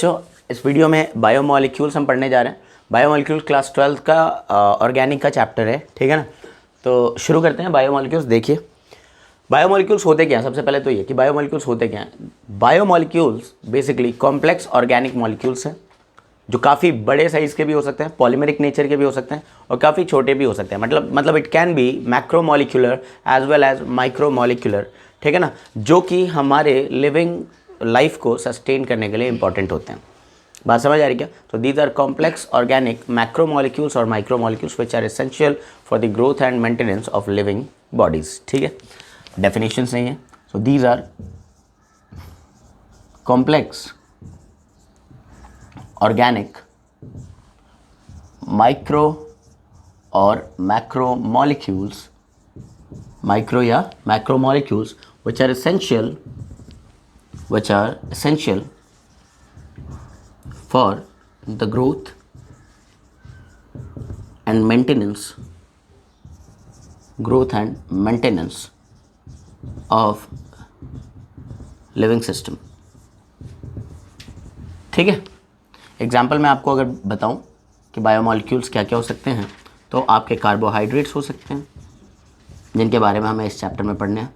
इस वीडियो में बायोमोलिक्यूल्स हम पढ़ने जा रहे हैं। बायोमोलिक्यूल्स क्लास 12 का ऑर्गेनिक का चैप्टर है, ठीक है ना। तो शुरू करते हैं। बायोमोलिक्यूल्स देखिए, बायोमोलिक्यूल्स होते क्या हैं। सबसे पहले तो ये कि बायोमोलिक्यूल्स होते क्या हैं। Biomolecules basically complex organic molecules हैं जो काफ़ी बड़े साइज़ के भी हो सकते हैं, पॉलीमेरिक नेचर के भी हो सकते हैं और काफ़ी छोटे भी हो सकते हैं। मतलब it can be macromolecular as well as micromolecular, ठीक है ना, जो कि हमारे लिविंग लाइफ को सस्टेन करने के लिए इंपॉर्टेंट होते हैं। बात समझ आ रही क्या। तो these are complex organic macromolecules और micromolecules which are essential for the growth and maintenance of living bodies, ठीक है। डेफिनेशन नहीं है। So these are complex organic micro और मैक्रोमोलिक्यूल्स, माइक्रो या macromolecules which are essential for the growth and maintenance of living system, ठीक है। Example मैं आपको अगर बताऊं कि बायोमोलिक्यूल्स क्या क्या हो सकते हैं, तो आपके कार्बोहाइड्रेट्स हो सकते हैं जिनके बारे में हमें इस चैप्टर में पढ़ना है।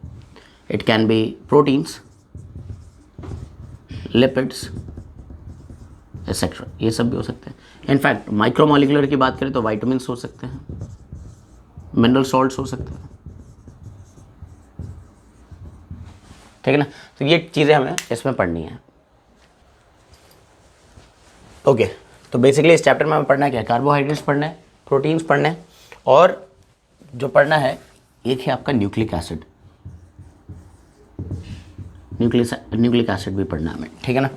It can B proteins, lipids etcetera, ये सब भी हो सकते हैं। इनफैक्ट माइक्रोमोलिकुलर की बात करें तो वाइटामिन्स हो सकते हैं, मिनरल सॉल्ट्स हो सकते हैं, ठीक है ना। तो ये चीज़ें हमें इसमें पढ़नी है। ओके, तो बेसिकली इस चैप्टर में हमें पढ़ना है क्या, कार्बोहाइड्रेट्स पढ़ना है, प्रोटीन्स पढ़ना है और जो पढ़ना है एक है आपका न्यूक्लिक एसिड, न्यूक्लिक एसिड भी पढ़ना है हमें, ठीक है ना।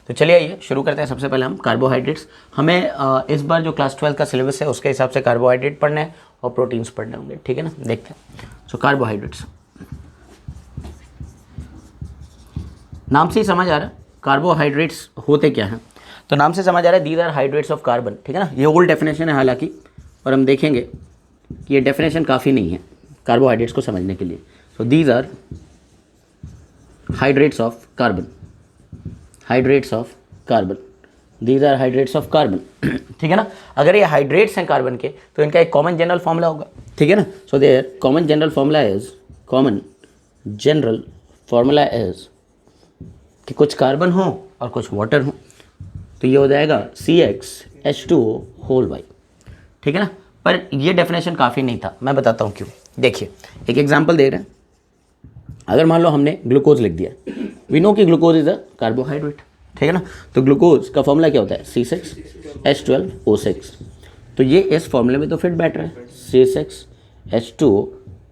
तो चलिए आइए शुरू करते हैं। सबसे पहले हम कार्बोहाइड्रेट्स, हमें इस बार जो क्लास 12 का सिलेबस है उसके हिसाब से कार्बोहाइड्रेट पढ़ना है और प्रोटीन्स पढ़ने होंगे, ठीक है ना। देखते हैं। सो कार्बोहाइड्रेट्स, नाम से ही समझ आ रहा है कार्बोहाइड्रेट्स होते क्या हैं। तो नाम से समझ आ रहा है these are hydrates of carbon, ठीक है ना। ये ओल्ड डेफिनेशन है हालांकि, और हम देखेंगे कि ये डेफिनेशन काफ़ी नहीं है कार्बोहाइड्रेट्स को समझने के लिए। So these are hydrates of carbon, hydrates of carbon, these are hydrates of carbon, ठीक है ना। अगर ये हाइड्रेट्स हैं कार्बन के तो इनका एक कॉमन जनरल फॉर्मूला होगा, ठीक है ना। So their common general formula is कि कुछ कार्बन हो और कुछ वाटर हो, तो ये हो जाएगा CxH2O होल वाई, ठीक है ना। पर ये डेफिनेशन काफ़ी नहीं था, मैं बताता हूँ क्यों। देखिए एक एग्जांपल दे रहे हैं। अगर मान लो हमने ग्लूकोज लिख दिया, वी नो कि ग्लूकोज इज अ कार्बोहाइड्रेट, ठीक है ना। तो ग्लूकोज का फॉर्मूला क्या होता है, C6H12O6। तो ये इस फॉर्मूले में तो फिट बैठ रहा है, C6H2O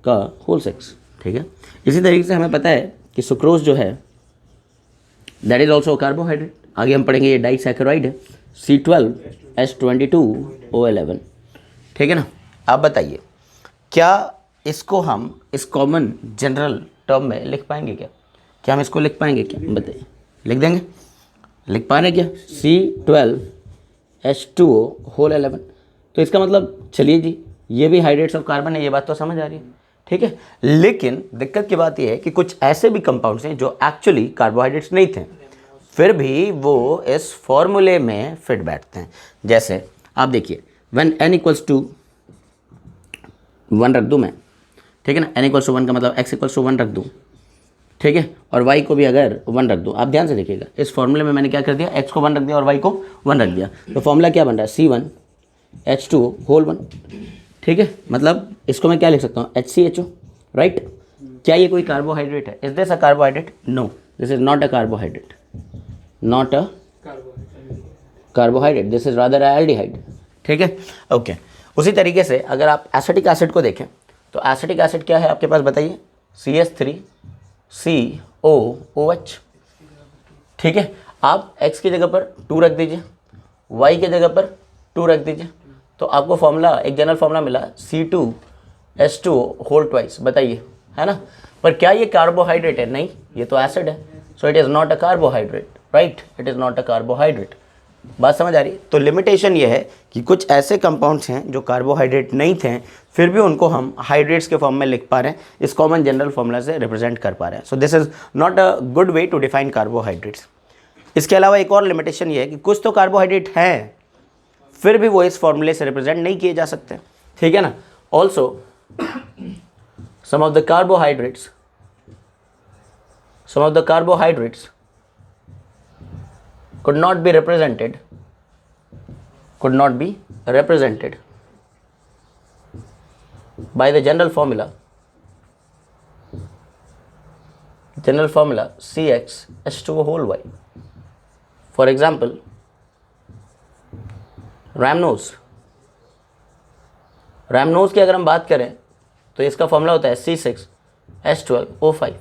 का होल 6, ठीक है। इसी तरीके से हमें पता है कि सुक्रोज जो है दैट इज ऑल्सो कार्बोहाइड्रेट। आगे हम पढ़ेंगे ये डाइसैकेराइड है, C12H22O11, ठीक है ना। आप बताइए क्या इसको हम इस कॉमन जनरल टर्म में लिख पाएंगे क्या हम इसको लिख पाएंगे क्या, बताइए। लिख देंगे, लिख पा रहे क्या, C12H2O होल 11। तो इसका मतलब चलिए जी ये भी हाइड्रेट्स ऑफ कार्बन है, ये बात तो समझ आ रही है, ठीक है। लेकिन दिक्कत की बात यह है कि कुछ ऐसे भी कंपाउंड्स हैं जो एक्चुअली कार्बोहाइड्रेट्स नहीं थे, फिर भी वो इस फॉर्मूले में फिट बैठते हैं। जैसे आप देखिए when n = 1 रख दूँ मैं, ठीक है ना। n = 1 का मतलब x = 1 रख दूँ, ठीक है, और y को भी अगर 1 रख दूँ। आप ध्यान से देखिएगा, इस फॉर्मूले में मैंने क्या कर दिया, x को 1 रख दिया और y को 1 रख दिया। तो फॉर्मूला क्या बन रहा है, C1H2O होल 1, ठीक है। मतलब इसको मैं क्या लिख सकता हूँ, HCHO, राइट। क्या ये कोई कार्बोहाइड्रेट है, is this a carbohydrate, no this is not a carbohydrate, not a carbohydrate, this is rather aldehyde, ठीक है। ओके, उसी तरीके से अगर आप एसिटिक एसिड को देखें तो एसिटिक एसिड क्या है आपके पास, बताइए, CH3COOH, ठीक है। आप x की जगह पर 2 रख दीजिए, y की जगह पर 2 रख दीजिए, तो आपको फॉर्मूला, एक जनरल फॉर्मूला मिला C2H2O होल ट्वाइस, बताइए, है ना। पर क्या ये कार्बोहाइड्रेट है, नहीं, ये तो एसिड है। So it is not a carbohydrate, right, it is not a carbohydrate. बात समझ आ रही है। तो लिमिटेशन ये है कि कुछ ऐसे कंपाउंड्स हैं जो कार्बोहाइड्रेट नहीं थे, फिर भी उनको हम हाइड्रेट्स के फॉर्म में लिख पा रहे हैं, इस कॉमन जनरल फॉर्मूला से रिप्रेजेंट कर पा रहे हैं। So this is not a good way to define carbohydrates. इसके अलावा एक और लिमिटेशन ये है कि कुछ तो कार्बोहाइड्रेट हैं फिर भी वो इस फॉर्मूले से रिप्रेजेंट नहीं किए जा सकते, ठीक है ना। Also some of the carbohydrates could not be represented by the general formula CxH2O whole y. For example, रैमनोज की अगर हम बात करें तो इसका फॉर्मूला होता है C6H12O5।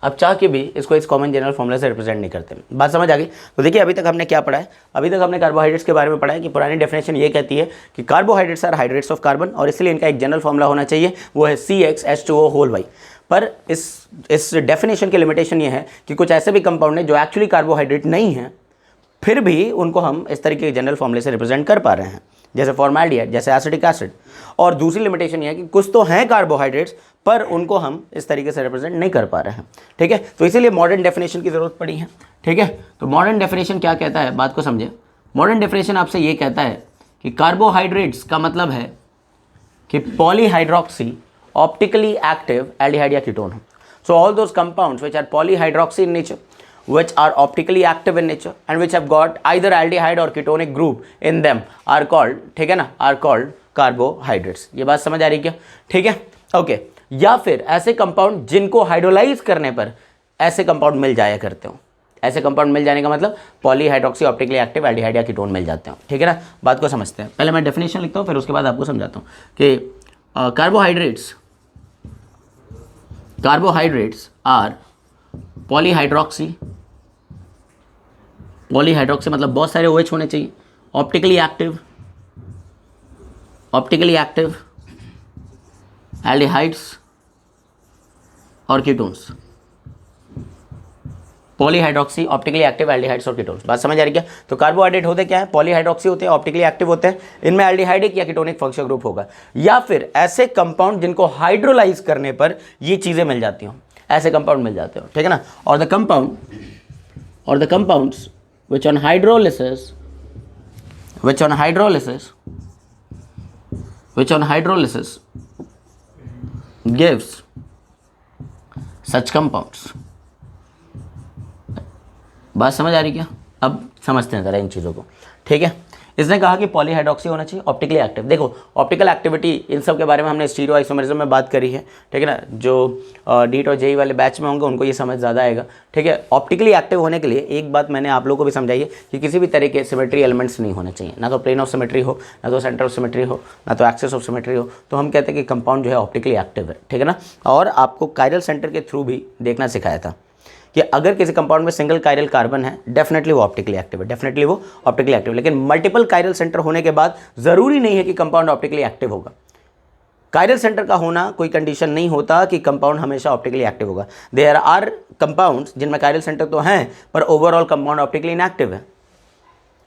अब चाह के भी इसको इस कॉमन जनरल फॉर्मूला से रिप्रेजेंट नहीं करते। बात समझ आ गई। तो देखिए अभी तक हमने क्या पढ़ा है, अभी तक हमने कार्बोहाइड्रेट्स के बारे में पढ़ा है कि पुरानी डेफिनेशन ये कहती है कि carbohydrates are hydrates of carbon और इसलिए इनका एक जनरल फॉर्मूला होना चाहिए, वो है CxH2O whole y। पर इस डेफिनेशन की लिमिटेशन ये है कि कुछ ऐसे भी कंपाउंड है जो एक्चुअली कार्बोहाइड्रेट नहीं है, फिर भी उनको हम इस तरीके के जनरल फॉर्मूले से रिप्रेजेंट कर पा रहे हैं, जैसे फॉर्मल्डिहाइड, जैसे एसिटिक एसिड। और दूसरी लिमिटेशन ये है कि कुछ तो हैं कार्बोहाइड्रेट्स पर उनको हम इस तरीके से रिप्रेजेंट नहीं कर पा रहे हैं, ठीक है। तो इसीलिए मॉडर्न डेफिनेशन की ज़रूरत पड़ी है, ठीक है। तो मॉडर्न डेफिनेशन क्या कहता है, बात को समझे। मॉडर्न डेफिनेशन आपसे ये कहता है कि कार्बोहाइड्रेट्स का मतलब है कि पॉलीहाइड्रोक्सी ऑप्टिकली एक्टिव एल्डिहाइड या कीटोन हो। So all those compounds which are polyhydroxy in nature, which are optically active in nature and which have got either aldehyde or ketonic group in them are called, ठीक है ना, are called carbohydrates। ये बात समझ आ रही क्या, ठीक है, ओके। या फिर ऐसे कंपाउंड जिनको हाइड्रोलाइज करने पर ऐसे कंपाउंड मिल जाया करते हो। ऐसे कंपाउंड मिल जाने का मतलब पॉलीहाइड्रोक्सी ऑप्टिकली एक्टिव एल्डिहाइड या कीटोन मिल जाते हो, ठीक है ना। बात को समझते हैं। पहले मैं डेफिनेशन लिखता हूँ, फिर उसके बाद आपको समझाता हूँ कि कार्बोहाइड्रेट्स आर पॉलीहाइड्रोक्सी मतलब बहुत सारे OH होने चाहिए, ऑप्टिकली एक्टिव एल्डिहाइड्स और ketones. Polyhydroxy optically active aldehydes और कीटोन्स, बात समझ आ रही क्या। तो कार्बोहाइड्रेट होते क्या है, पॉलीहाइड्रोक्सी होते हैं, ऑप्टिकली एक्टिव होते हैं, इनमें एल्डिहाइडिक या कीटोनिक फंक्शनल ग्रुप होगा। या फिर ऐसे कंपाउंड जिनको हाइड्रोलाइज करने पर ये चीज़ें मिल जाती हों, ऐसे कंपाउंड मिल जाते हो, ठीक है ना। और the compounds which on hydrolysis gives such compounds। बात समझ आ रही क्या। अब समझते हैं जरा इन चीज़ों को, ठीक है। इसने कहा कि पॉलीहाइड्रोक्सी होना चाहिए, ऑप्टिकली एक्टिव। देखो ऑप्टिकल एक्टिविटी इन सब के बारे में हमने स्टीरियो आइसोमेरिज्म में बात करी है, ठीक है ना। जो डीट और जेई वाले बैच में होंगे उनको ये समझ ज़्यादा आएगा, ठीक है। ऑप्टिकली एक्टिव होने के लिए एक बात मैंने आप लोगों को भी समझाई है कि किसी भी तरह के सिमेट्री एलिमेंट्स नहीं होने चाहिए, ना तो प्लेन ऑफ सिमेट्री हो, ना तो सेंटर ऑफ सिमेट्री हो, ना तो एक्सिस ऑफ सिमेट्री हो। तो हम कहते हैं कि कंपाउंड जो है ऑप्टिकली एक्टिव है, ठीक है ना। और आपको कायरल सेंटर के थ्रू भी देखना सिखाया था कि अगर किसी कंपाउंड में सिंगल कायरल कार्बन है डेफिनेटली वो ऑप्टिकली एक्टिव है, लेकिन मल्टीपल कायरल सेंटर होने के बाद ज़रूरी नहीं है कि कंपाउंड ऑप्टिकली एक्टिव होगा। कायरल सेंटर का होना कोई कंडीशन नहीं होता कि कंपाउंड हमेशा ऑप्टिकली एक्टिव होगा। देयर आर कंपाउंड्स जिनमें कायरल सेंटर तो हैं पर ओवरऑल कंपाउंड ऑप्टिकली इनएक्टिव है।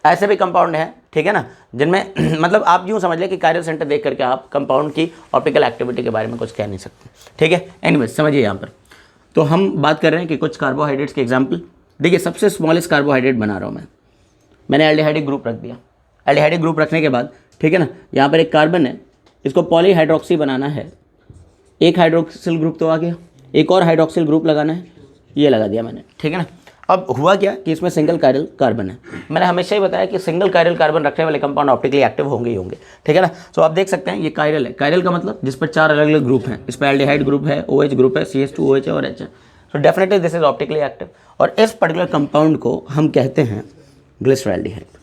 ऐसे भी कंपाउंड हैं, ठीक है ना, जिनमें मतलब आप यूँ समझ लें कि कायरल सेंटर देख करके आप कंपाउंड की ऑप्टिकल एक्टिविटी के बारे में कुछ कह नहीं सकते, ठीक है। एनीवेज समझिए यहाँ पर तो हम बात कर रहे हैं कि कुछ कार्बोहाइड्रेट्स के एग्जाम्पल। देखिए सबसे स्मॉलेस्ट कार्बोहाइड्रेट बना रहा हूँ मैंने एल्डिहाइडिक ग्रुप रख दिया। एल्डिहाइडिक ग्रुप रखने के बाद, ठीक है ना, यहाँ पर एक कार्बन है, इसको पॉलीहाइड्रोक्सी बनाना है। एक हाइड्रोक्सिल ग्रुप तो आ गया, एक और हाइड्रोक्सिल ग्रुप लगाना है, ये लगा दिया मैंने, ठीक है ना। अब हुआ क्या कि इसमें सिंगल कायरल कार्बन है। मैंने हमेशा ही बताया कि सिंगल कायरल कार्बन रखने वाले कंपाउंड ऑप्टिकली एक्टिव होंगे ही होंगे, ठीक है ना। तो आप देख सकते हैं ये कायरल है। कायरल का मतलब जिस पर 4 अलग अलग ग्रुप हैं, इस पर एल्डिहाइड ग्रुप है, OH ग्रुप है, CH2OH है और H है। तो definitely this is optically active और इस पर्टिकुलर कंपाउंड को हम कहते हैं ग्लिसरॉल्डिहाइड।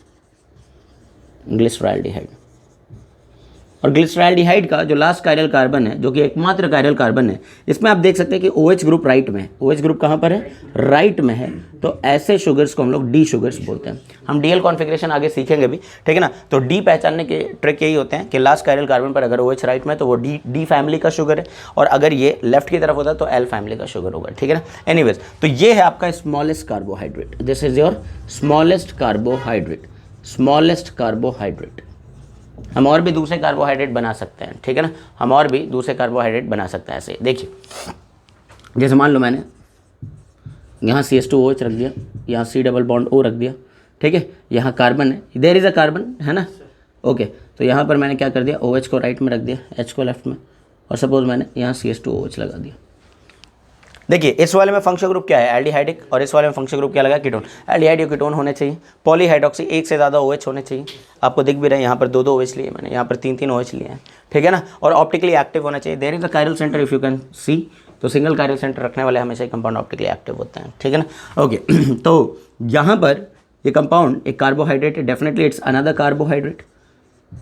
और ग्लिसरॉल्डिहाइड का जो लास्ट कायरल कार्बन है, जो कि एकमात्र कायरल कार्बन है, इसमें आप देख सकते हैं कि OH ग्रुप राइट में है। OH ग्रुप कहाँ पर है, राइट में है। तो ऐसे शुगर्स को हम लोग डी शुगर्स बोलते हैं। हम DL कॉन्फ़िगरेशन आगे सीखेंगे भी, ठीक है ना। तो डी पहचानने के ट्रिक यही होते हैं कि लास्ट कायरल कार्बन पर अगर OH राइट में है तो वो डी फैमिली का शुगर है, और अगर ये लेफ्ट की तरफ होता है तो L फैमिली का शुगर होगा, ठीक है ना। एनीवेज तो ये है आपका smallest carbohydrate. This is your smallest carbohydrate. हम और भी दूसरे कार्बोहाइड्रेट बना सकते हैं, ठीक है ना। हम और भी दूसरे कार्बोहाइड्रेट बना सकते हैं ऐसे। देखिए जैसे मान लो मैंने यहाँ CH2OH रख दिया, यहाँ C डबल बॉन्ड O रख दिया, ठीक है, यहाँ कार्बन है, देयर इज़ अ कार्बन, है ना, ओके। तो यहाँ पर मैंने क्या कर दिया, OH को राइट में रख दिया, H को लेफ्ट में, और सपोज मैंने यहाँ CH2OH लगा दिया। देखिए इस वाले में फंक्शनल ग्रुप क्या है, एल्डिहाइडिक, और इस वाले में फंक्शनल ग्रुप क्या लगा, कीटोन। एल्डिहाइड कीटोन होने चाहिए, पॉलीहाइड्रोक्सी एक से ज़्यादा OH होने चाहिए, आपको दिख भी रहे हैं यहाँ पर 2-2 OH लिए मैंने, यहाँ पर 3-3 OH लिए हैं, ठीक है ना, और ऑप्टिकली एक्टिव होना चाहिए। There is a chiral center if you can see, तो सिंगल कायरल सेंटर रखने वाले हमेशा ही कंपाउंड ऑप्टिकली एक्टिव होते हैं, ठीक है ना, ओके। तो यहाँ पर ये कंपाउंड एक कार्बोहाइड्रेट है, definitely it's another carbohydrate,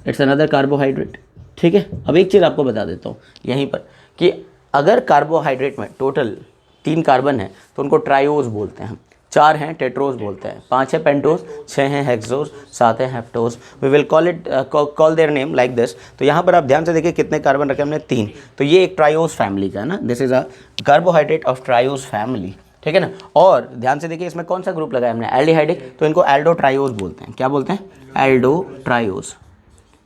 it's another carbohydrate, ठीक है। अब एक चीज़ आपको बता देता हूँ यहीं पर कि अगर कार्बोहाइड्रेट में टोटल 3 कार्बन है तो उनको ट्रायोज बोलते हैं, 4 हैं टेट्रोज बोलते हैं, 5 है पेंटोज, 6 हैं हेक्सोज, 7 है heptose, we will call their name like this. तो यहाँ पर आप ध्यान से देखिए कितने कार्बन रखे हमने, 3, तो ये एक ट्रायोज फैमिली का है ना, this is a carbohydrate of triose family, ठीक है ना। और ध्यान से देखिए इसमें कौन सा ग्रुप लगाया हमने, एल्डिहाइडिक, तो इनको एल्डो ट्रायोज बोलते हैं, क्या बोलते हैं, एल्डो ट्रायोज।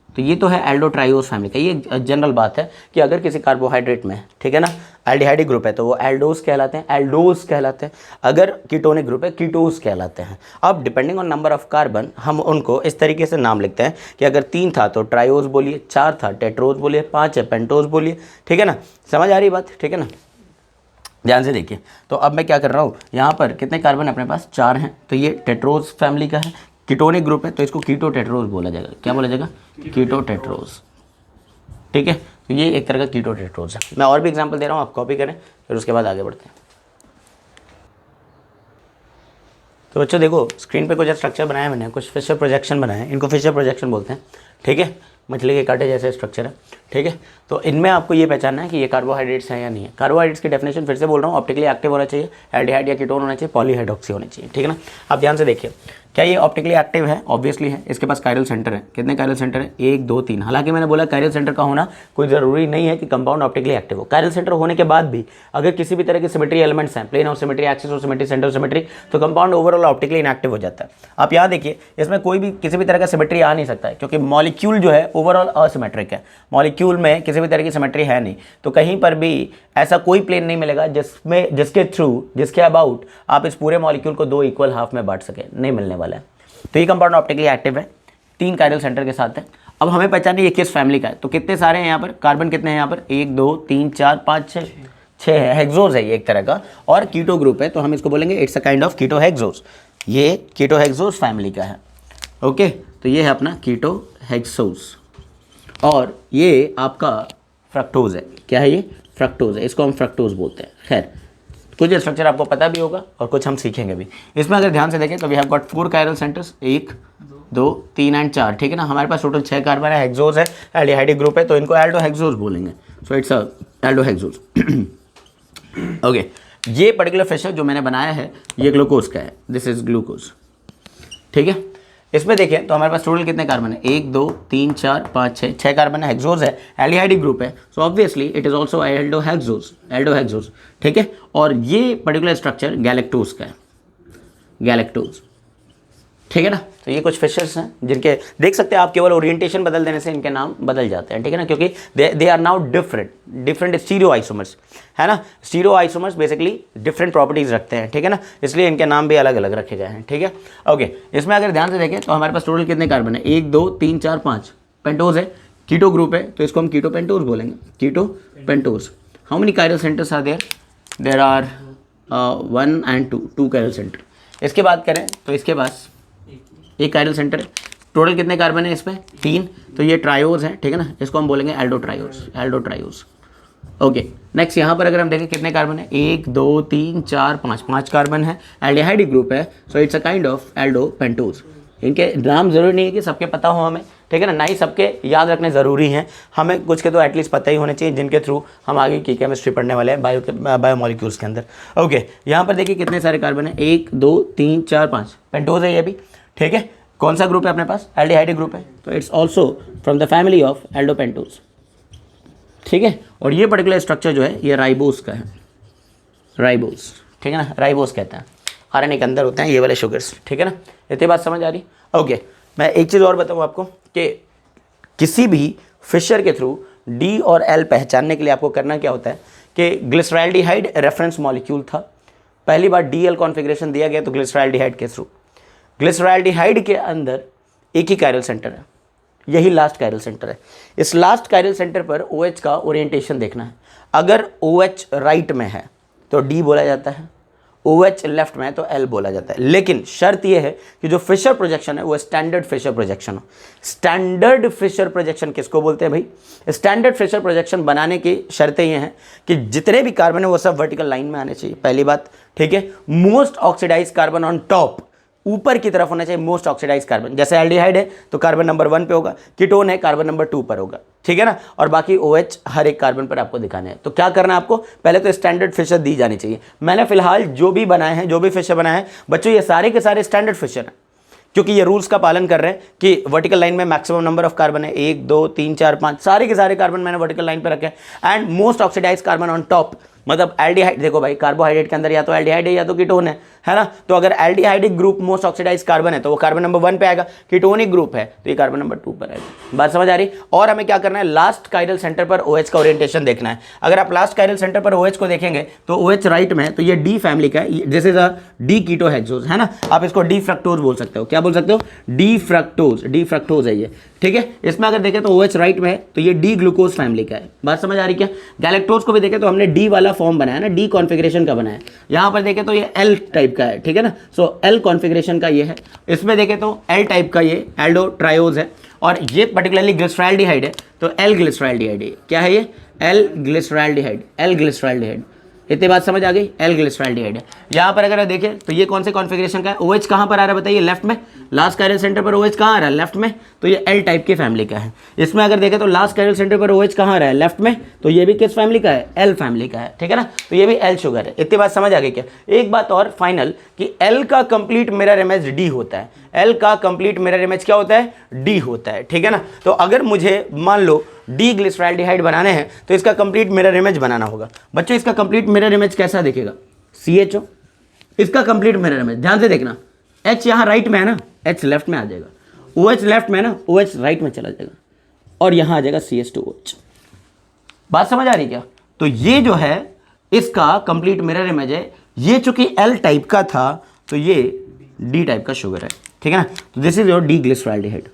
तो ये तो है एल्डो ट्रायोज फैमिली का, ये जनरल बात है कि अगर किसी कार्बोहाइड्रेट में, ठीक है ना, एल्डिहाइडिक ग्रुप है तो वो एल्डोज कहलाते हैं, एल्डोज कहलाते हैं, अगर कीटोनिक ग्रुप है कीटोज कहलाते हैं। अब depending on number of carbon हम उनको इस तरीके से नाम लिखते हैं कि अगर 3 था तो ट्रायोज बोलिए, 4 था टेट्रोज बोलिए, 5 है पेंटोज बोलिए, ठीक है ना, समझ आ रही बात, ठीक है ना। ध्यान से देखिए, तो अब मैं क्या कर रहा हूँ, यहाँ पर कितने कार्बन अपने पास, 4 हैं, तो ये टेट्रोज फैमिली का है, कीटोनिक ग्रुप है तो इसको कीटो टेट्रोज बोला जाएगा, क्या बोला जाएगा, कीटो टेट्रोज, ठीक है। तो ये एक तरह का कीटो टेट्रोज है। मैं और भी एग्जांपल दे रहा हूँ, आप कॉपी करें, फिर उसके बाद आगे बढ़ते हैं। तो बच्चों देखो स्क्रीन पे कुछ स्ट्रक्चर बनाया मैंने, कुछ फिशर प्रोजेक्शन बनाए, इनको फिशर प्रोजेक्शन बोलते हैं, ठीक है, मछली के कांटे जैसे स्ट्रक्चर है, ठीक है। तो इनमें आपको ये पहचानना है कि ये कार्बोहाइड्रेट्स हैं या नहीं है। कार्बोहाइड्रेट्स की डेफिनेशन फिर से बोल रहा हूँ, ऑप्टिकली एक्टिव होना चाहिए, एल्डिहाइड या कीटोन होना चाहिए, पॉलीहाइड्रोक्सी होनी चाहिए, ठीक है ना। आप ध्यान से देखिए, क्या ये ऑप्टिकली एक्टिव है, ऑब्वियसली है, इसके पास कायरल सेंटर है, कितने कायरल सेंटर है, 1 2 3। हालांकि मैंने बोला कायरल सेंटर का होना कोई ज़रूरी नहीं है कि कंपाउंड ऑप्टिकली एक्टिव हो, कायरल सेंटर होने के बाद भी अगर किसी भी तरह के सिमेट्री एलिमेंट्स हैं, plane of symmetry, axis of symmetry, center of symmetry, तो कंपाउंड ओवरऑल ऑप्टिकली इनएक्टिव हो जाता है। आप यहाँ देखिए इसमें कोई भी किसी भी तरह का सिमेट्री आ नहीं सकता है, क्योंकि मॉलिक्यूल जो है ओवरऑल असिमेट्रिक है, मॉलिक्यूल में किसी भी तरह की सिमेट्री है नहीं, तो कहीं पर भी ऐसा कोई प्लेन नहीं मिलेगा जिसमें जिसके थ्रू जिसके अबाउट आप इस पूरे मॉलिक्यूल को 2 इक्वल हाफ में बांट सके, नहीं मिलने वाला है। तो ये कंपाउंड ऑप्टिकली एक्टिव है, 3 कायरल सेंटर के साथ है। अब हमें पहचानना ये किस फैमिली का है, तो कितने सारे हैं यहाँ पर, कार्बन कितने हैं यहाँ पर, 1 2 3 4 5 6 है, हेक्सोज है ये एक तरह का, और कीटो ग्रुप है तो हम इसको बोलेंगे it's a kind of keto hexose, ये कीटो हेक्सोज फैमिली का है, ओके। तो ये है अपना कीटो हेक्सोज, और ये आपका फ्रक्टोज है, क्या है ये, फ्रक्टोज है, इसको हम फ्रक्टोज बोलते हैं। खैर कुछ स्ट्रक्चर आपको पता भी होगा और कुछ हम सीखेंगे भी। इसमें अगर ध्यान से देखें तो we have got 4 chiral centers, 1 2 3 and 4, ठीक है ना। हमारे पास टोटल 6 कार्बन है, हेक्सोज है, एल्डिहाइडिक ग्रुप है, तो इनको एल्डो हेक्सोज बोलेंगे, so it's a aldo hexose, okay. ये पर्टिकुलर फिशर जो मैंने बनाया है ये ग्लूकोज का है, दिस इज ग्लूकोज, ठीक है। इसमें देखें तो हमारे पास टोटल कितने कार्बन है, 1 2 3 4 5 6 कार्बन है, हेक्सोज है, एल्डिहाइडिक ग्रुप है, so obviously it is also Aldo hexose, ठीक है। और ये पर्टिकुलर स्ट्रक्चर गैलेक्टोज का है, गैलेक्टोज, ठीक है ना। तो ये कुछ फिशर्स हैं जिनके देख सकते हैं आप, केवल ओरिएंटेशन बदल देने से इनके नाम बदल जाते हैं, ठीक है ना, क्योंकि they are now different stereo isomers, है ना। Stereo isomers basically different properties रखते हैं, ठीक है ना, इसलिए इनके नाम भी अलग अलग रखे गए हैं, ठीक है, ओके। इसमें अगर ध्यान से देखें तो हमारे पास टोटल कितने कार्बन है, 1 2 3 4 5, पेंटोज है, कीटो ग्रुप है तो इसको हम कीटो पेंटोज बोलेंगे, keto pentose. How many chiral centers are there are 1 and 2 chiral center. इसके बात करें तो इसके पास एक कायरल सेंटर है, टोटल कितने कार्बन है इसमें, 3, तो ये ट्रायोज है, ठीक है ना, इसको हम बोलेंगे एल्डो ट्रायोज, ओके। नेक्स्ट यहाँ पर अगर हम देखें कितने कार्बन है, 1 2 3 4 5 कार्बन है, एल्डिहाइडिक ग्रुप है, सो it's a kind of Aldo pentose. इनके नाम जरूरी नहीं है कि सबके पता हो हमें, ठीक है ना ही सबके याद रखने ज़रूरी हैं, हमें कुछ के तो एटलीस्ट पता ही होने चाहिए जिनके थ्रू हम आगे की केमिस्ट्री पढ़ने वाले हैं बायोमोलिक्यूल्स के अंदर, ओके। यहाँ पर देखिए कितने सारे कार्बन है, 1 2 3 4 5, पेंटोज है ये भी, ठीक है। कौन सा ग्रुप है अपने पास, एल्डिहाइडिक ग्रुप है, तो it's also from the family of aldopentose, ठीक है। और ये पर्टिकुलर स्ट्रक्चर जो है ये राइबोस का है, राइबोस, ठीक है ना, राइबोस कहते हैं, आरएनए के अंदर होते हैं ये वाले शुगर्स, ठीक है ना। इतनी बात समझ आ रही, ओके। मैं एक चीज़ और बताऊँ आपको कि किसी भी फिशर के थ्रू डी और एल पहचानने के लिए आपको करना क्या होता है कि ग्लिसरॉल्डिहाइड रेफरेंस मॉलिक्यूल था, पहली बार DL कॉन्फ़िगरेशन दिया गया तो ग्लिसरॉल्डिहाइड के थ्रू। ग्लिसरॉल्डिहाइड के अंदर एक ही कायरल सेंटर है, यही लास्ट कायरल सेंटर है। इस लास्ट कायरल सेंटर पर OH का ओरिएंटेशन देखना है। अगर OH राइट में है तो D बोला जाता है, OH लेफ्ट में है तो L बोला जाता है। लेकिन शर्त यह है कि जो फिशर प्रोजेक्शन है वो स्टैंडर्ड फिशर प्रोजेक्शन हो। स्टैंडर्ड फिशर प्रोजेक्शन किसको बोलते हैं भाई? स्टैंडर्ड फिशर प्रोजेक्शन बनाने की शर्तें ये हैं कि जितने भी कार्बन है वो सब वर्टिकल लाइन में आने चाहिए, पहली बात, ठीक है। Most oxidise carbon on top, ऊपर की तरफ होना चाहिए मोस्ट ऑक्सीडाइज कार्बन। जैसे एल्डिहाइड है तो कार्बन नंबर 1 पे होगा, कीटोन है कार्बन नंबर 2 पर होगा, ठीक है ना। और बाकी OH हर एक कार्बन पर आपको दिखाने हैं। तो क्या करना है आपको? पहले तो स्टैंडर्ड फिशर दी जानी चाहिए। मैंने फिलहाल जो भी बनाए हैं, जो भी फिशर बनाए हैं बच्चों, ये सारे के सारे स्टैंडर्ड फिशर हैं, क्योंकि ये रूल्स का पालन कर रहे हैं कि वर्टिकल लाइन में मैक्सिमम नंबर ऑफ कार्बन है 1 2 3 4 5, सारे के सारे कार्बन मैंने वर्टिकल लाइन पे रखे हैं। And most oxidise carbon on top, मतलब एल्डिहाइड, देखो भाई कार्बोहाइड्रेट के अंदर या तो एल्डिहाइड है या तो कीटोन है ना। तो अगर aldehydic group most oxidise carbon है तो वो कार्बन नंबर 1 पे आएगा, कीटोनिक ग्रुप है तो ये कार्बन नंबर 2 पर आएगा। बात समझ आ रही? और हमें क्या करना है? लास्ट कायरल सेंटर पर OH का ओरिएंटेशन देखना है। अगर आप लास्ट कायरल सेंटर पर OH को देखेंगे तो OH राइट में है तो ये D फैमिली का है, दिस इज अ D कीटोहेक्सोज, है ना। आप इसको D फ्रक्टोज बोल सकते हो। क्या बोल सकते हो? D फ्रक्टोज है ये, ठीक है। इसमें अगर देखें तो OH राइट में है तो ये D ग्लूकोज फैमिली का है। बात समझ आ रही क्या? गैलेक्टोज को भी देखें तो हमने D वाला फॉर्म बनाया ना, D कॉन्फ़िगरेशन का बनाया। यहां पर देखें तो ये L टाइप का है, ठीक है ना। सो L कॉन्फ़िगरेशन का ये है। इसमें देखें तो L टाइप का ये एल्डो ट्रायोज है, और ये पर्टिकुलरली ग्लिसरॉल्डिहाइड है तो L ग्लिसरॉल्डिहाइड है। क्या है ये? L glyceraldehyde. इतनी बात समझ आ गई? L ग्लिसरॉल्डिहाइड है। यहाँ पर अगर देखें तो ये कौन से कॉन्फ़िगरेशन का है? OH कहाँ पर आ रहा है बताइए? लेफ्ट में। लास्ट कायरल सेंटर पर OH कहाँ आ रहा है? लेफ्ट में। तो ये L टाइप की फैमिली का है। इसमें अगर देखें तो लास्ट कायरल सेंटर पर OH कहाँ आ रहा है? लेफ्ट में। तो ये भी किस फैमिली का है? L फैमिली का है, ठीक है ना। तो ये भी L शुगर है। इतनी बात समझ आ गई क्या? एक बात और फाइनल कि L का कंप्लीट मिरर इमेज D होता है। L का कंप्लीट मिरर इमेज क्या होता है? D होता है, ठीक है ना। तो अगर मुझे मान लो D ग्लिसरॉल्डिहाइड बनाने हैं तो इसका कंप्लीट मिरर इमेज बनाना होगा। बच्चों इसका कंप्लीट मिरर इमेज कैसा दिखेगा? CHO, इसका कंप्लीट मिरर इमेज ध्यान से देखना। H यहाँ राइट में है ना, H लेफ्ट में आ जाएगा। OH लेफ्ट में है ना, OH राइट में चला जाएगा, और यहाँ आ जाएगा CH2OH। बात समझ आ रही क्या? तो ये जो है इसका कंप्लीट मिरर इमेज है। ये चूंकि L टाइप का था तो ये D टाइप का शुगर है, ठीक है ना। तो this is your D glyceraldehyde.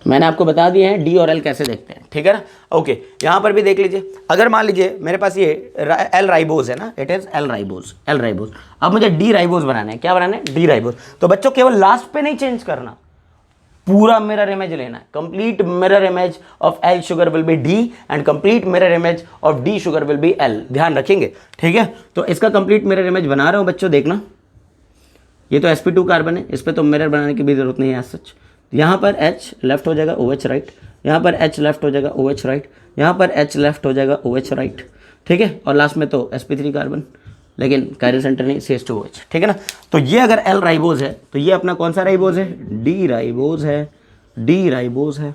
मैंने आपको बता दिया है D और L कैसे देखते हैं, ठीक है ना। ओके, यहाँ पर भी देख लीजिए। अगर मान लीजिए मेरे पास ये L राइबोज है ना, इट इज L राइबोज। अब मुझे D राइबोज बनाना है। क्या बनाना है? D ribose. तो बच्चों केवल लास्ट पे नहीं चेंज करना, पूरा मिरर इमेज लेना है। Complete mirror image of L sugar will be D and complete mirror image of D sugar will be L। ध्यान रखेंगे, ठीक है। तो इसका कंप्लीट मिरर इमेज बना रहा हूं बच्चों, देखना। ये तो sp2 कार्बन है, इस पर तो मिरर बनाने की भी जरूरत नहीं है सच। यहाँ पर H लेफ्ट हो जाएगा, OH राइट। यहाँ पर H लेफ्ट हो जाएगा, OH राइट। यहाँ पर H लेफ्ट हो जाएगा, OH राइट, ठीक है। और लास्ट में तो sp3 कार्बन, लेकिन कायरल सेंटर नहीं, CH2OH, ठीक है ना। तो ये अगर L राइबोज है तो ये अपना कौन सा राइबोज है? D राइबोज है,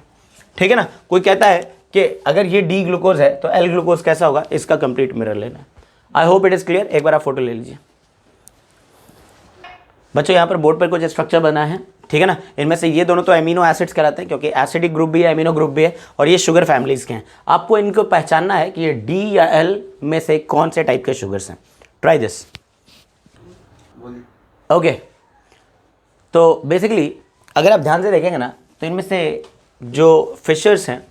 ठीक है ना। कोई कहता है कि अगर ये D ग्लूकोज है तो L ग्लूकोज कैसा होगा? इसका कंप्लीट मिरर लेना है। I hope it is clear. एक बार आप फोटो ले लीजिए बच्चों। यहाँ पर बोर्ड पर कुछ स्ट्रक्चर बना है, ठीक है ना। इनमें से ये दोनों तो एमिनो एसिड्स कहलाते हैं, क्योंकि एसिडिक ग्रुप भी है, एमिनो ग्रुप भी है, और ये शुगर फैमिलीज के हैं। आपको इनको पहचानना है कि ये D या L में से कौन से टाइप के शुगर्स हैं। Try this. ओके, तो बेसिकली अगर आप ध्यान से देखेंगे ना तो इनमें से जो फिशर्स हैं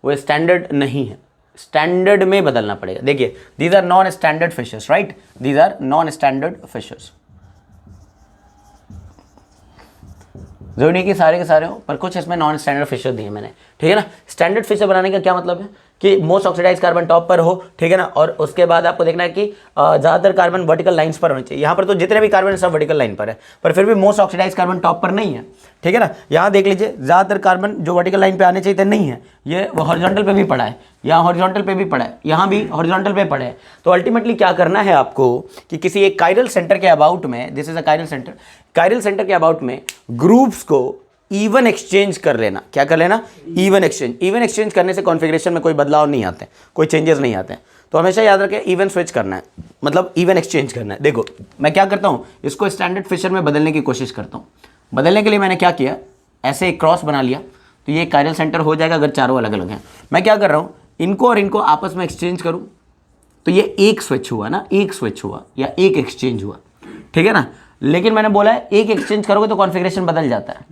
वो स्टैंडर्ड नहीं है, स्टैंडर्ड में बदलना पड़ेगा। देखिए, these are non standard Fischers, right. These are non standard Fischers. जरूरी नहीं कि सारे के सारे हो, पर कुछ इसमें नॉन स्टैंडर्ड फिशर दिए मैंने, ठीक है ना। स्टैंडर्ड फिशर बनाने का क्या मतलब है कि मोस्ट ऑक्सीडाइज कार्बन टॉप पर हो, ठीक है ना। और उसके बाद आपको देखना है कि ज़्यादातर कार्बन वर्टिकल लाइंस पर होने चाहिए। यहाँ पर तो जितने भी कार्बन सब वर्टिकल लाइन पर है, पर फिर भी मोस्ट ऑक्सीडाइज कार्बन टॉप पर नहीं है, ठीक है ना। यहाँ देख लीजिए, ज़्यादातर कार्बन जो वर्टिकल लाइन पे आने चाहिए थे नहीं है, ये हॉरिजॉन्टल पे भी पड़ा है, यहाँ हॉरिजॉन्टल पे भी पड़ा है, यहाँ भी हॉरिजॉन्टल पे पड़ा है। तो अल्टीमेटली क्या करना है आपको कि किसी एक कायरल सेंटर के अबाउट में, this is a chiral centre के अबाउट में ग्रुप्स को इवन एक्सचेंज कर लेना। क्या कर लेना? इवन एक्सचेंज करने से कॉन्फ़िगरेशन में कोई बदलाव नहीं आते, कोई चेंजेस नहीं आते हैं। तो हमेशा याद रखें, इवन स्विच करना है, मतलब इवन एक्सचेंज करना है। देखो मैं क्या करता हूँ, इसको स्टैंडर्ड फिशर में बदलने की कोशिश करता हूँ। बदलने के लिए मैंने क्या किया, ऐसे एक क्रॉस बना लिया तो ये कायरल सेंटर हो जाएगा अगर चारों अलग अलग हैं। मैं क्या कर रहा हूँ, इनको और इनको आपस में एक्सचेंज करूँ तो ये एक स्विच हुआ ना, एक स्विच हुआ या एक एक्सचेंज हुआ, ठीक है ना। लेकिन मैंने बोला है एक एक्सचेंज करोगे तो कॉन्फ़िगरेशन बदल जाता है,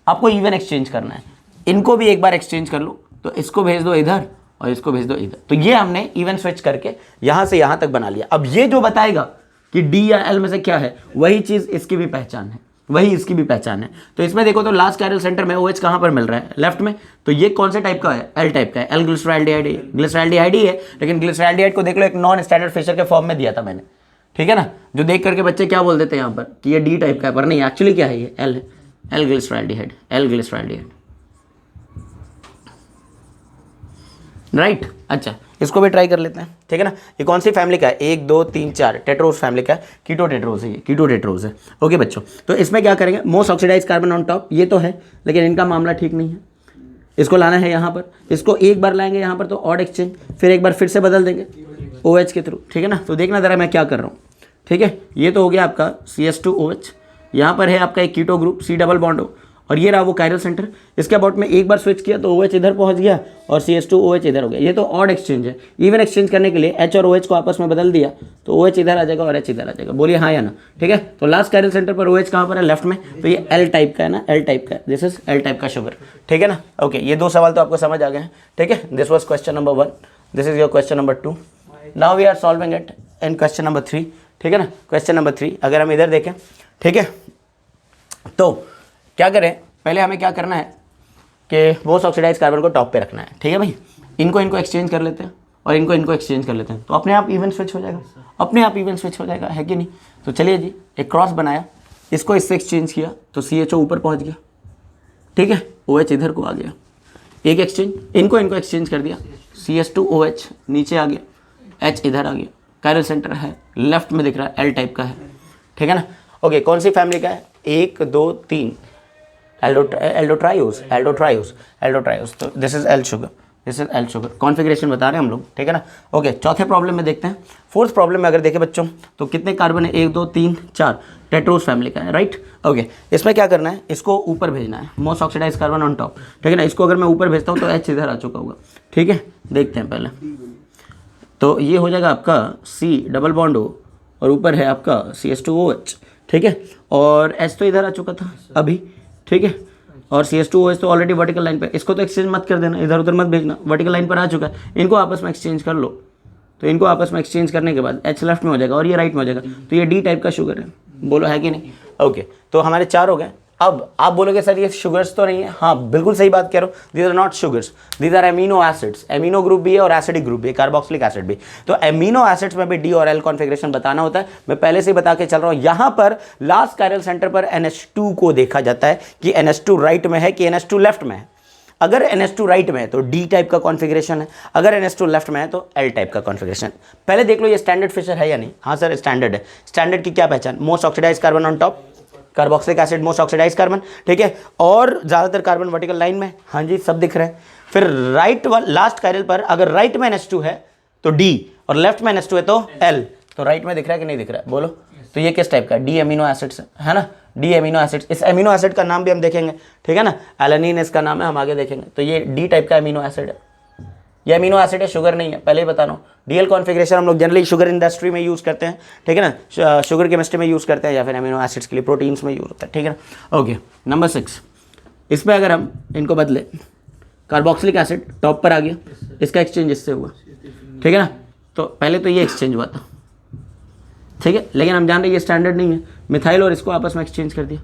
आपको इवन एक्सचेंज करना है। इनको भी एक बार एक्सचेंज कर लो, तो इसको भेज दो इधर और इसको भेज दो इधर, तो ये हमने इवन स्विच करके यहाँ से यहाँ तक बना लिया। अब ये जो बताएगा कि डी या एल में से क्या है, वही चीज़ इसकी भी पहचान है, वही इसकी भी पहचान है। तो इसमें देखो तो लास्ट कैरियल सेंटर में OH कहाँ पर मिल रहा है, लेफ्ट में। तो ये कौन से टाइप का है, एल टाइप का है। एल ग्लिसरॉल्डिहाइड है, ग्लिसरॉल्डिहाइड ही है, लेकिन ग्लिसरॉल्डिहाइड को देख लो एक नॉन स्टैंडर्ड फिशर के फॉर्म में दिया था मैंने, ठीक है ना। जो देख करके बच्चे क्या बोल देते हैं यहाँ पर कि ये डी टाइप का है, पर नहीं एक्चुअली क्या है, ये एल है, L glyceraldehyde, L glyceraldehyde, right. अच्छा, इसको भी ट्राई कर लेते हैं, ठीक है ना। ये कौन सी फैमिली का है, 1 2 3 4 टेट्रोज फैमिली का है, कीटो टेट्रोज है, ये कीटो टेट्रोज है। ओके बच्चों, तो इसमें क्या करेंगे, most oxidise carbon on top, ये तो है, लेकिन इनका मामला ठीक नहीं है। इसको लाना है यहाँ पर, इसको एक बार लाएंगे यहाँ पर तो ऑड एक्सचेंज, फिर एक बार फिर से बदल देंगे OH के थ्रू, ठीक है ना। तो देखना ज़रा मैं क्या कर रहा हूँ, ठीक है। ये तो हो गया आपका CS2OH, यहाँ पर है आपका एक keto group C double bond O, और ये रहा वो कायरल सेंटर। इसके अबाउट में एक बार स्विच किया तो OH इधर पहुंच गया और CS2OH इधर हो गया। ये तो ऑड एक्सचेंज है। इवन एक्सचेंज करने के लिए H और OH को आपस में बदल दिया तो OH इधर आ जाएगा और H इधर आ जाएगा। बोलिए हाँ या ना, ठीक है। तो लास्ट कायरल सेंटर पर OH कहाँ पर है, लेफ्ट में, तो ये L टाइप का है ना, L टाइप का, दिस इज L टाइप का शुगर, ठीक है ना। ओके, ये 2 सवाल तो आपको समझ आ गए हैं, ठीक है। This was question number 1, this is your question number 2। Now we are solving it in question number 3, ठीक है ना। क्वेश्चन नंबर 3 अगर हम इधर देखें, ठीक है, तो क्या करें, पहले हमें क्या करना है कि मोस्ट ऑक्सीडाइज कार्बन को टॉप पे रखना है, ठीक है भाई। इनको एक्सचेंज कर लेते हैं और इनको एक्सचेंज कर लेते हैं, तो अपने आप इवन स्विच हो जाएगा, अपने आप इवन स्विच हो जाएगा, है कि नहीं। तो चलिए जी, एक क्रॉस बनाया, इसको इससे एक्सचेंज किया तो CHO ऊपर पहुंच गया, ठीक है, OH इधर को आ गया, एक एक्सचेंज, इनको एक्सचेंज कर दिया, CS2OH नीचे आ गया, H इधर आ गया, कायरल सेंटर है लेफ्ट में दिख रहा है, L टाइप का है, ठीक है ना। ओके, कौन सी फैमिली का है, 1 2 3 एल्डोट्रायोज, तो this is L sugar, this is L sugar. Configuration बता रहे हैं हम लोग, ठीक है ना। ओके, चौथे प्रॉब्लम में देखते हैं। फोर्थ प्रॉब्लम में अगर देखें बच्चों तो कितने कार्बन है, 1 2 3 4, टेट्रोज फैमिली का है, राइट। ओके, इसमें क्या करना है, इसको ऊपर भेजना है, most oxidise carbon on top, ठीक है ना। इसको अगर मैं ऊपर भेजता हूँ तो H इधर आ चुका होगा, ठीक है। देखते हैं पहले, तो ये हो जाएगा आपका C डबल बॉन्ड O और ऊपर है आपका CS2OH, ठीक है। और H तो इधर आ चुका था अभी, ठीक है, और CS2OH तो ऑलरेडी वर्टिकल लाइन पे, इसको तो एक्सचेंज मत कर देना, इधर उधर मत भेजना, वर्टिकल लाइन पर आ चुका है। इनको आपस में एक्सचेंज कर लो, तो इनको आपस में एक्सचेंज करने के बाद H लेफ्ट में हो जाएगा और ये राइट में हो जाएगा, तो ये D टाइप का शुगर है, बोलो है कि नहीं। ओके, तो हमारे 4 हो गए। अब आप बोलोगे सर ये शुगर्स तो नहीं है, हाँ बिल्कुल सही बात कह रहे हो, these are not sugars, these are amino acids. Amino group भी है और एसिडिक ग्रुप भी है, कार्बोक्सिलिक एसिड भी। तो एमिनो एसिड्स में भी D और L कॉन्फ़िगरेशन बताना होता है, मैं पहले से ही बता के चल रहा हूँ। यहाँ पर लास्ट कायरल सेंटर पर NH2 को देखा जाता है कि NH2 राइट में है कि NH2 लेफ्ट में है। अगर NH2 राइट में है तो D टाइप का कॉन्फ़िगरेशन है, अगर NH2 लेफ्ट में है तो L टाइप का कॉन्फ़िगरेशन। पहले देख लो ये स्टैंडर्ड फिशर है या नहीं, हाँ सर स्टैंडर्ड है। स्टैंडर्ड की क्या पहचान, most oxidise carbon on top, carboxylic acid most oxidise carbon, ठीक है, और ज़्यादातर कार्बन वर्टिकल लाइन में, हाँ जी सब दिख रहे हैं। फिर राइट लास्ट कायरल पर अगर राइट में NH2 है तो D और लेफ्ट में NH2 है तो L, तो राइट में दिख रहा है कि नहीं दिख रहा है, बोलो। तो ये किस टाइप का, D एमिनो एसिड्स है ना, D एमिनो एसिड्स। इस एमिनो एसिड का नाम भी हम देखेंगे, ठीक है ना, एलानिन इसका नाम है, हम आगे देखेंगे। तो ये D टाइप का एमिनो एसिड है, ये एमिनो एसिड है, शुगर नहीं है, पहले ही बता रहा हूँ। DL कॉन्फ़िगरेशन हम लोग जनरली शुगर इंडस्ट्री में यूज़ करते हैं, ठीक है ना, शुगर केमिस्ट्री में यूज़ करते हैं या फिर एमिनो एसिड्स के लिए प्रोटीन्स में यूज़ होता है, ठीक है ना। ओके, नंबर 6, इसमें अगर हम इनको बदले, कार्बोक्सिलिक एसिड टॉप पर आ गया, इसका एक्सचेंज इससे हुआ, ठीक है ना। तो पहले तो ये एक्सचेंज हुआ था, ठीक है, लेकिन हम जान रहे ये स्टैंडर्ड नहीं है, मिथाइल और इसको आपस में एक्सचेंज कर दिया,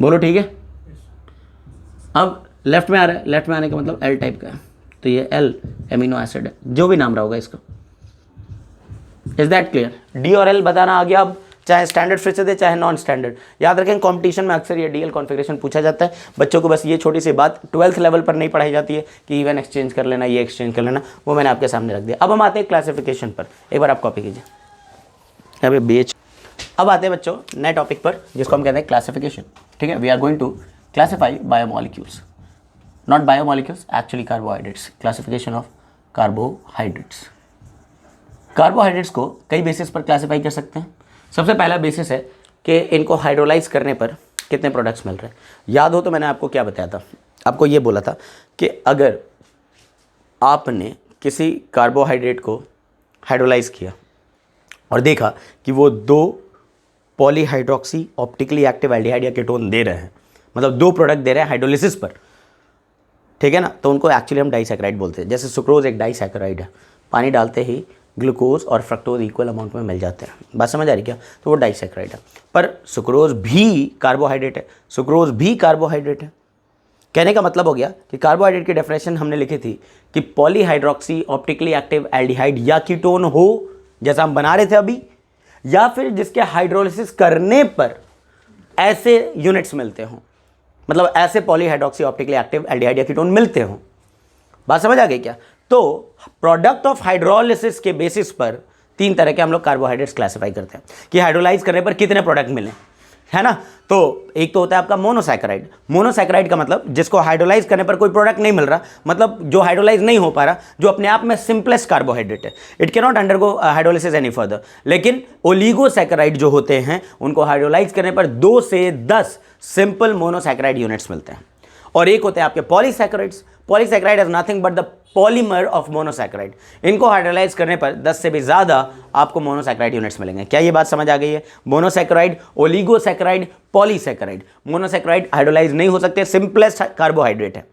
बोलो ठीक है। अब लेफ्ट में आ रहा है, लेफ्ट में आने का मतलब L टाइप का है, तो ये L एमिनो एसिड है, जो भी नाम रहा होगा इसका। इज दैट क्लियर, D और L बताना आ गया। अब चाहे स्टैंडर्ड फिर से दे चाहे नॉन स्टैंडर्ड, याद रखें कंपटीशन में अक्सर ये DL कॉन्फ़िगरेशन पूछा जाता है बच्चों को। बस ये छोटी सी बात 12th लेवल पर नहीं पढ़ाई जाती है कि इवन एक्सचेंज कर लेना, ये एक्सचेंज कर लेना, वो मैंने आपके सामने रख दिया। अब हम आते हैं क्लासिफिकेशन पर, एक बार आप कॉपी कीजिए अभी BH। अब आते हैं बच्चों नए टॉपिक पर जिसको हम कहते हैं क्लासिफिकेशन, ठीक है। We are going to classify biomolecules, not biomolecules, actually carbohydrates, classification of carbohydrates. Carbohydrates को कई बेसिस पर क्लासीफाई कर सकते हैं। सबसे पहला बेसिस है कि इनको हाइड्रोलाइज करने पर कितने प्रोडक्ट्स मिल रहे हैं। याद हो तो मैंने आपको क्या बताया था, आपको ये बोला था कि अगर आपने किसी कार्बोहाइड्रेट को हाइड्रोलाइज किया और देखा कि वो 2 पॉलीहाइड्रोक्सी ऑप्टिकली एक्टिव एल्डिहाइड या कीटोन दे रहे हैं, मतलब 2 प्रोडक्ट दे रहे हैं हाइड्रोलिसिस पर, ठीक है ना, तो उनको एक्चुअली हम डाइसैकेराइड बोलते हैं। जैसे सुक्रोज एक डाइसैकेराइड है, पानी डालते ही ग्लूकोज और फ्रक्टोज इक्वल अमाउंट में मिल जाते हैं, बात समझ आ रही क्या, तो वो डाइसैकेराइड है। पर सुक्रोज भी कार्बोहाइड्रेट है, सुक्रोज भी कार्बोहाइड्रेट है। कहने का मतलब हो गया कि कार्बोहाइड्रेट की डेफिनेशन हमने लिखी थी कि पॉलीहाइड्रोक्सी ऑप्टिकली एक्टिव एल्डिहाइड या कीटोन हो, जैसा हम बना रहे थे अभी, या फिर जिसके हाइड्रोलिसिस करने पर ऐसे यूनिट्स मिलते हों, मतलब ऐसे पॉलीहाइड्रोक्सी ऑप्टिकली एक्टिव एल्डिहाइड या कीटोन मिलते हों। बात समझ आ गई क्या। तो प्रोडक्ट ऑफ हाइड्रोलिसिस के बेसिस पर 3 तरह के हम लोग कार्बोहाइड्रेट्स क्लासिफाई करते हैं कि हाइड्रोलाइज करने पर कितने प्रोडक्ट मिले, है ना। तो एक तो होता है आपका मोनोसैकेराइड। मोनोसैकेराइड का मतलब जिसको हाइड्रोलाइज करने पर कोई प्रोडक्ट नहीं मिल रहा, मतलब जो हाइड्रोलाइज नहीं हो पा रहा, जो अपने आप में सिंपलेस्ट कार्बोहाइड्रेट है, it can not undergo hydrolysis any further. लेकिन ओलिगोसैकेराइड जो होते हैं उनको हाइड्रोलाइज करने पर 2 से 10 सिंपल मोनोसैकेराइड यूनिट्स मिलते हैं। और एक होते हैं आपके polysaccharides. Polysaccharide is nothing but the polymer of monosaccharide. इनको हाइड्रोलाइज करने पर 10 से भी ज़्यादा आपको मोनोसैकेराइड यूनिट्स मिलेंगे। क्या ये बात समझ आ गई है। Monosaccharide, oligosaccharide, polysaccharide. Monosaccharide hydrolyse नहीं हो सकते, सिंपलेस्ट कार्बोहाइड्रेट है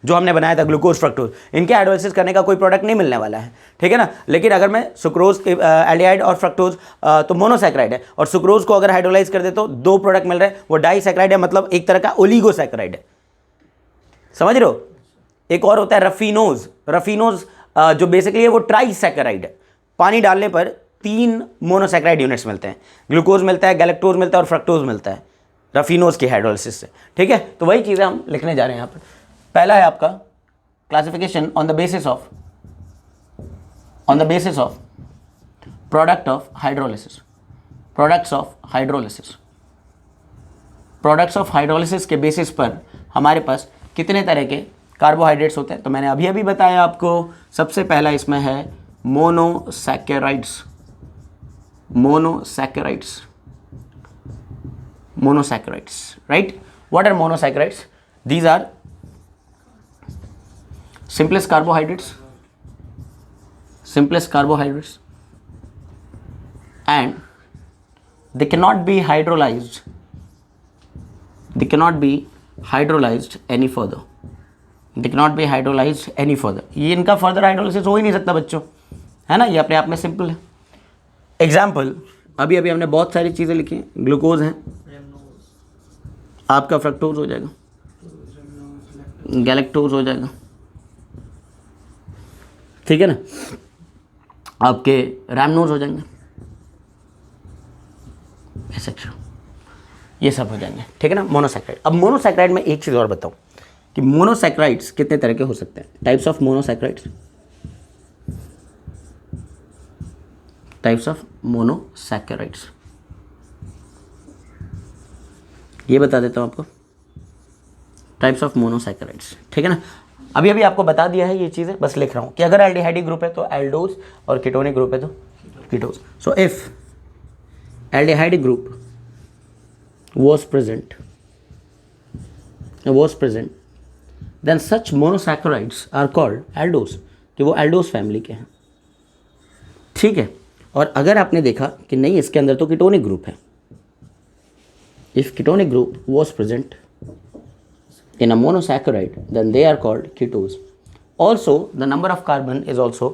जो हमने बनाया था ग्लूकोज फ्रक्टोज, इनके हाइड्रोलाइसिस करने का कोई प्रोडक्ट नहीं मिलने वाला है, ठीक है ना। लेकिन अगर मैं सुक्रोज एल्डिहाइड और फ्रक्टोज तो मोनोसैकेराइड है, और सुक्रोज को अगर हाइड्रोलाइज कर दे तो 2 प्रोडक्ट मिल रहे हैं, वो डाइसैकेराइड है, मतलब एक तरह का ओलिगोसैकेराइड है, समझ रहे हो। एक और होता है रफीनोज। रफीनोज जो बेसिकली है वो ट्राइसैकेराइड है। पानी डालने पर 3 मोनोसैकेराइड यूनिट्स मिलते हैं, ग्लूकोज मिलता है, गैलेक्टोज मिलता है और फ्रक्टोज मिलता है रफीनोज की हाइड्रोलिसिस से, ठीक है। तो वही चीज़ें हम लिखने जा रहे हैं यहाँ पर। पहला है आपका classification on the basis of product of hydrolysis. Products of hydrolysis, products of hydrolysis के बेसिस पर हमारे पास कितने तरह के कार्बोहाइड्रेट्स होते हैं। तो मैंने अभी अभी बताया आपको, सबसे पहला इसमें है monosaccharides. Monosaccharides, right. What are monosaccharides? These are simplest carbohydrates and they cannot be hydrolyzed any further. ये इनका फर्दर हाइड्रोलाइसिस हो ही नहीं सकता बच्चों, है ना। ये अपने आप में सिंपल है। एग्जाम्पल, अभी अभी हमने बहुत सारी चीज़ें लिखी हैं। ग्लूकोज है आपका, फ्रक्टोज हो जाएगा, गैलेक्टोज हो जाएगा, ठीक है ना, आपके रैमनोज हो जाएंगे, एक्सेट्रा, ये सब हो जाएंगे, ठीक है ना, मोनोसैकेराइड। अब मोनोसैकेराइड में एक चीज़ और बताऊं कि मोनोसैकेराइड्स कितने तरह के हो सकते हैं। टाइप्स ऑफ मोनोसैकेराइड्स, ये बता देता हूं आपको, टाइप्स ऑफ मोनोसैकेराइड्स, ठीक है ना। अभी अभी आपको बता दिया है ये चीज़ें, बस लिख रहा हूँ कि अगर एल्डिहाइडिक ग्रुप है तो एल्डोज और कीटोनिक ग्रुप है तो कीटोज। So if aldehydic group was present then such monosaccharides are called aldose, कि वो एल्डोज फैमिली के हैं, ठीक है। और अगर आपने देखा कि नहीं इसके अंदर तो कीटोनिक ग्रुप है, if ketonic group was present in a monosaccharide then they are called ketose. Also the number of carbon is also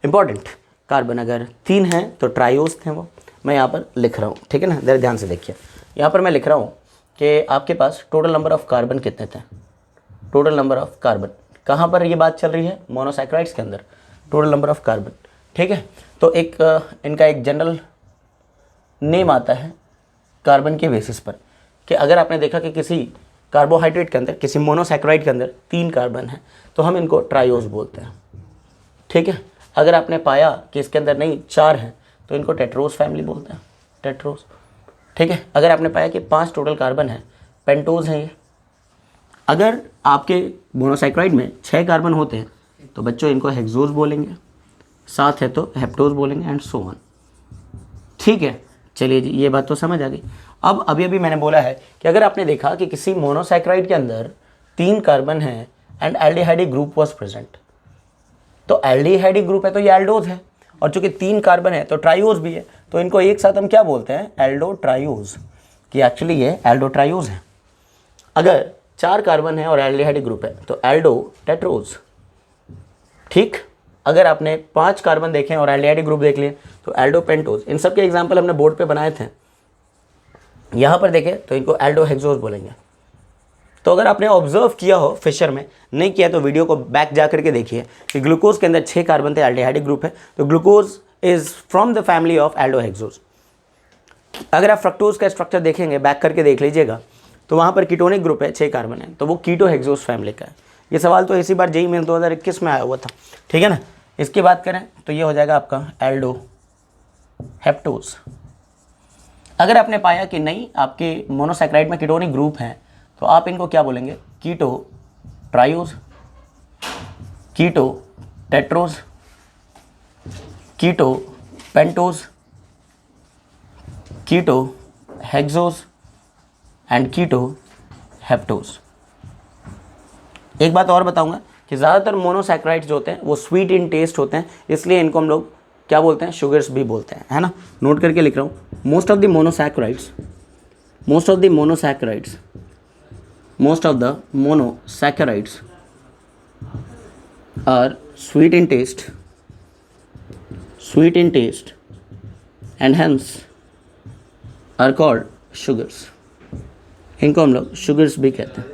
important. Carbon अगर 3 है तो ट्रायोज थे वो, मैं यहाँ पर लिख रहा हूँ, ठीक है ना। जरा ध्यान से देखिए, यहाँ पर मैं लिख रहा हूँ कि आपके पास टोटल नंबर ऑफ कार्बन कितने थे। टोटल नंबर ऑफ कार्बन कहाँ पर ये बात चल रही है, मोनोसैकेराइड्स के अंदर, टोटल नंबर ऑफ कार्बन, ठीक है। तो एक इनका एक जनरल नेम आता है कार्बन के बेसिस पर, कि अगर आपने देखा कि किसी कार्बोहाइड्रेट के अंदर, किसी मोनोसैकेराइड के अंदर 3 कार्बन है तो हम इनको ट्रायोज बोलते हैं, ठीक है। अगर आपने पाया कि इसके अंदर नहीं 4 हैं तो इनको टेट्रोज फैमिली बोलते हैं, टेट्रोज, ठीक है। अगर आपने पाया कि 5 टोटल कार्बन है, पेंटोज हैं ये। अगर आपके मोनोसैकेराइड में 6 कार्बन होते हैं तो बच्चों इनको हेक्सोज बोलेंगे, 7 है तो हेप्टोज बोलेंगे एंड सो ऑन, ठीक है। चलिए जी, ये बात तो समझ आ गई। अब अभी अभी मैंने बोला है कि अगर आपने देखा कि किसी मोनोसैकेराइड के अंदर 3 कार्बन है and aldehydic group was present, तो एल्डिहाइडिक ग्रुप है तो ये एल्डोज है, और चूंकि 3 कार्बन है तो ट्राइओज भी है, तो इनको एक साथ हम क्या बोलते हैं, एल्डो ट्राइओज, कि एक्चुअली ये एल्डो ट्राइओज है। अगर 4 कार्बन है और एल्डिहाइडिक ग्रुप है तो एल्डो टेट्रोज। ठीक, अगर आपने 5 कार्बन देखे और एल्डिहाइडिक ग्रुप देख लिए तो एल्डो पेंटोज। इन सब के एग्जाम्पल हमने बोर्ड पे बनाए थे, यहाँ पर देखें तो इनको एल्डो हेक्सोज बोलेंगे। तो अगर आपने ऑब्जर्व किया हो फिशर में, नहीं किया तो वीडियो को बैक जा करके देखिए कि ग्लूकोज के अंदर 6 कार्बन थे, एल्डिहाइडिक ग्रुप है, तो glucose is from the family of aldohexose. अगर आप फ्रक्टोज का स्ट्रक्चर देखेंगे, बैक करके देख लीजिएगा, तो वहाँ पर कीटोनिक ग्रुप है, 6 कार्बन है, तो वो कीटोहेक्सोज फैमिली का है। ये सवाल तो इसी बार जेईई मेन 2021 में आया हुआ था, ठीक है ना। इसकी बात करें तो ये हो जाएगा आपका एल्डो हेप्टोज। अगर आपने पाया कि नहीं आपके मोनोसैकेराइड में कीटोनिक ग्रुप हैं, तो आप इनको क्या बोलेंगे, keto triose, keto tetrose, keto pentose, keto hexose and keto heptose. एक बात और बताऊंगा कि ज़्यादातर मोनोसैकेराइड्स जो होते हैं वो स्वीट इन टेस्ट होते हैं, इसलिए इनको हम लोग क्या बोलते हैं, शुगर्स भी बोलते हैं, है ना। नोट करके लिख रहा हूँ, most of the monosaccharides are sweet in taste and hence are called sugars। इनको हम लोग शुगर्स भी कहते हैं।